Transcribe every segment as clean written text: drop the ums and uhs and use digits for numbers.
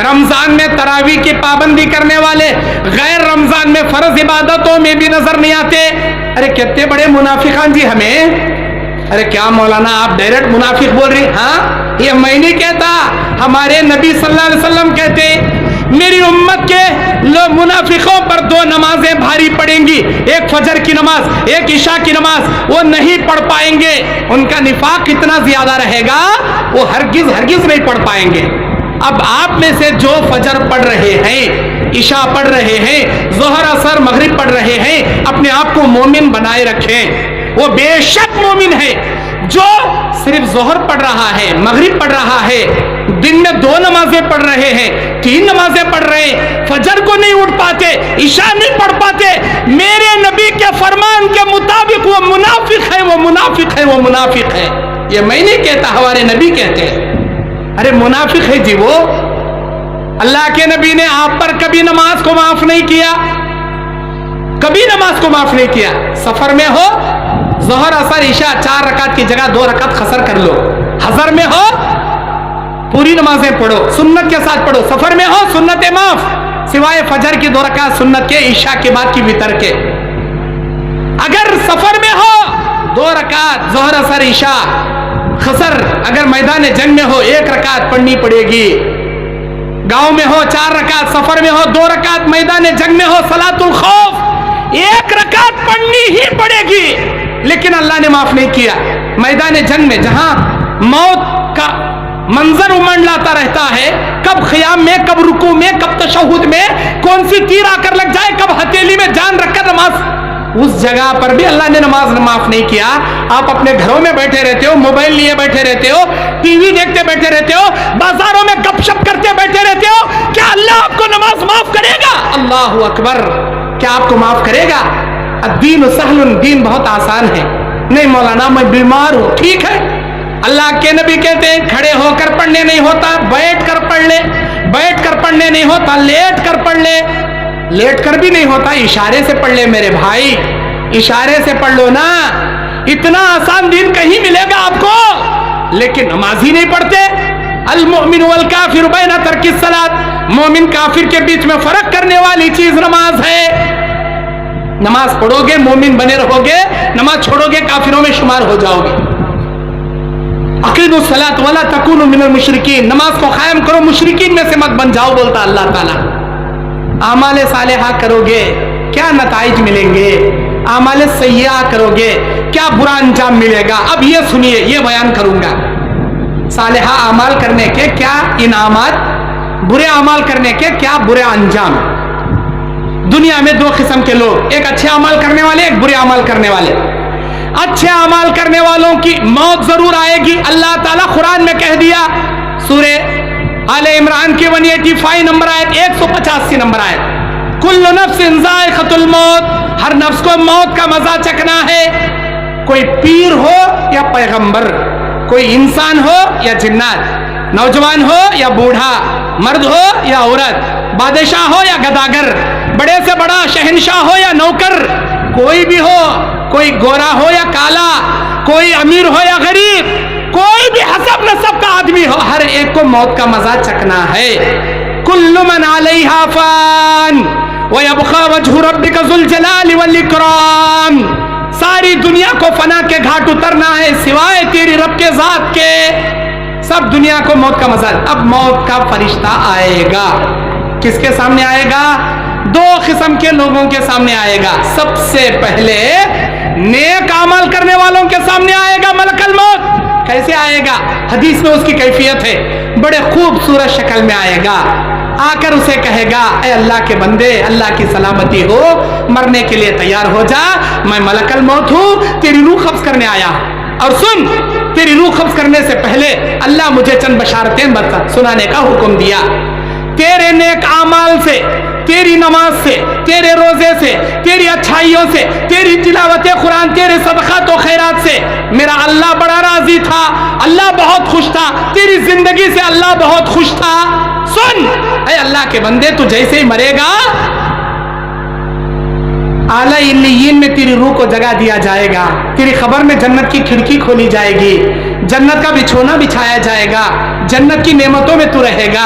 رمضان میں تراویح کی پابندی کرنے والے غیر رمضان میں فرض عبادتوں میں بھی نظر نہیں آتے. ارے کتنے بڑے منافقان جی ہمیں. ارے کیا مولانا آپ ڈائریکٹ منافق بول رہی؟ ہاں یہ میں نہیں کہتا, ہمارے نبی صلی اللہ علیہ وسلم کہتے میری امت کے لوگ منافقوں پر 2 نمازیں بھاری پڑیں گی, ایک فجر کی نماز ایک عشاء کی نماز, وہ نہیں پڑھ پائیں گے. ان کا نفاق اتنا زیادہ رہے گا وہ ہرگز نہیں پڑھ پائیں گے. اب آپ میں سے جو فجر پڑھ رہے ہیں, عشاء پڑھ رہے ہیں, ظہر اثر مغرب پڑھ رہے ہیں, اپنے آپ کو مومن بنائے رکھیں. وہ بے شک مومن ہے جو صرف ظہر پڑھ رہا ہے, مغرب پڑھ رہا ہے, دن میں 2 نمازیں پڑھ رہے ہیں, 3 نمازیں پڑھ رہے ہیں, فجر کو نہیں اٹھ پاتے, عشاء نہیں پڑھ پاتے. میرے نبی کے فرمان کے مطابق وہ منافق ہے, وہ منافق ہے, وہ منافق ہے. یہ میں نہیں کہتا, ہمارے نبی کہتے ہیں. ارے منافق ہے جی وہ. اللہ کے نبی نے آپ پر کبھی نماز کو معاف نہیں کیا, کبھی نماز کو معاف نہیں کیا. سفر میں ہو ظہر اثر عشاء 4 رکعت کی جگہ 2 رکعت قصر کر لو. حضر میں ہو پوری نمازیں پڑھو, سنت کے ساتھ پڑھو. سفر میں ہو سنتیں معاف, سوائے فجر کی 2 رکعت سنت کے, عشاء کے بعد کی وتر کے. اگر سفر میں ہو 2 رکعت ظہر اثر عشاء قصر, اگر میدان جنگ میں ہو 1 رکعت پڑھنی پڑے گی. گاؤں میں ہو 4 رکعت, سفر میں ہو 2 رکعت, میدان جنگ میں ہو صلاۃ الخوف 1 رکعت پڑھنی ہی پڑے گی. لیکن اللہ نے معاف نہیں کیا. میدان جنگ میں جہاں موت کا منظر امنڈ لاتا رہتا ہے, کب خیام میں, کب رکوع میں, کب تشہد میں, کون سی تیر آ کر لگ جائے, کب ہتھیلی میں جان رکھ کر نماز, اس جگہ پر بھی اللہ نے نماز معاف نہیں کیا. آپ اپنے گھروں میں بیٹھے رہتے ہو, موبائل لیے بیٹھے رہتے ہو, ٹی وی دیکھتے بیٹھے رہتے ہو, بازاروں میں گپ شپ کرتے بیٹھے رہتے ہو, کیا اللہ آپ کو نماز معاف کرے گا؟ اللہ اکبر, کیا آپ کو معاف کرے گا؟ الدین سہل, دین بہت آسان ہے. نہیں مولانا میں بیمار ہوں, ٹھیک ہے. اللہ کے نبی کہتے ہیں کھڑے ہو کر پڑھنے نہیں ہوتا, بیٹھ کر پڑھ لے. بیٹھ کر پڑھنے نہیں ہوتا, لیٹ کر پڑھ لے. لیٹ کر بھی نہیں ہوتا, اشارے سے پڑھ لے میرے بھائی, اشارے سے پڑھ لو نا. اتنا آسان دین کہیں ملے گا آپ کو, لیکن نماز ہی نہیں پڑھتے. المؤمن والکافر بین ترک الصلاۃ, مومن کافر کے بیچ میں فرق کرنے والی چیز نماز ہے. نماز پڑھو گے مومن بنے رہو گے, نماز چھوڑو گے کافروں میں شمار ہو جاؤ گے. اقیموا الصلاۃ ولا تکونوا من المشرکین, نماز کو قائم کرو مشرکین میں سے مت بن جاؤ, بولتا اللہ تعالیٰ. اعمال صالحہ کرو گے کیا نتائج ملیں گے, اعمال سیئہ کرو گے کیا برا انجام ملے گا. اب یہ سنیے, یہ بیان کروں گا صالحہ اعمال کرنے کے کیا انعامات, برے اعمال کرنے کے کیا برے انجام. دنیا میں 2 قسم کے لوگ, ایک اچھے اعمال کرنے والے, ایک برے اعمال کرنے والے. اچھے اعمال کرنے والوں کی موت ضرور آئے گی. اللہ تعالیٰ قرآن میں کہہ دیا, سورہ آل عمران کی 185 نمبر آیت, 185 نمبر آیت, کل نفس ذائقۃ الموت, ہر نفس کو موت کا مزہ چکھنا ہے. کوئی پیر ہو یا پیغمبر, کوئی انسان ہو یا جنات, نوجوان ہو یا بوڑھا, مرد ہو یا عورت, بادشاہ ہو یا گداگر, بڑے سے بڑا شہنشاہ ہو یا نوکر, کوئی بھی ہو, کوئی گورا ہو یا کالا, کوئی امیر ہو یا غریب, کوئی بھی حسب نسب کا آدمی ہو, ہر ایک کو موت کا مزہ چکھنا ہے. کل من علیہا فان ویبقی وجہ ربک ذو الجلال والاکرام, ساری دنیا کو فنا کے گھاٹ اترنا ہے سوائے تیری رب کے ذات کے. سب دنیا کو موت کا مزہ. اب موت کا فرشتہ آئے گا, کس کے سامنے آئے گا؟ 2 قسم کے لوگوں کے سامنے آئے گا. سب سے پہلے نیک عمل کرنے والوں کے سامنے آئے گا ملک الموت. کیسے آئے گا؟ حدیث میں اس کی کیفیت ہے, بڑے خوبصورت شکل میں آئے گا. آ کر اسے کہے گا, اے اللہ کے بندے, اللہ کی سلامتی ہو, مرنے کے لیے تیار ہو جا, میں ملک الموت ہوں, تیری روح قبض کرنے آیا. اور سن, تیری روح قبض کرنے سے پہلے اللہ مجھے چند بشارتیں سنانے کا حکم دیا. تیرے نیک اعمال سے, تیری نماز سے, تیرے روزے سے, تیری اچھائیوں سے, تیری تلاوت قرآن, تیرے صدقات و خیرات سے میرا اللہ بڑا راضی تھا, اللہ بہت خوش تھا, تیری زندگی سے اللہ بہت خوش تھا. سن اے اللہ کے بندے, تو جیسے ہی مرے گا اعلیٰ علیین میں تیری روح کو جگہ دیا جائے گا, تیری خبر میں جنت کی کھڑکی کھولی جائے گی, جنت کا بچھونا بچھایا جائے گا, جنت کی نعمتوں میں تو رہے گا.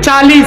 40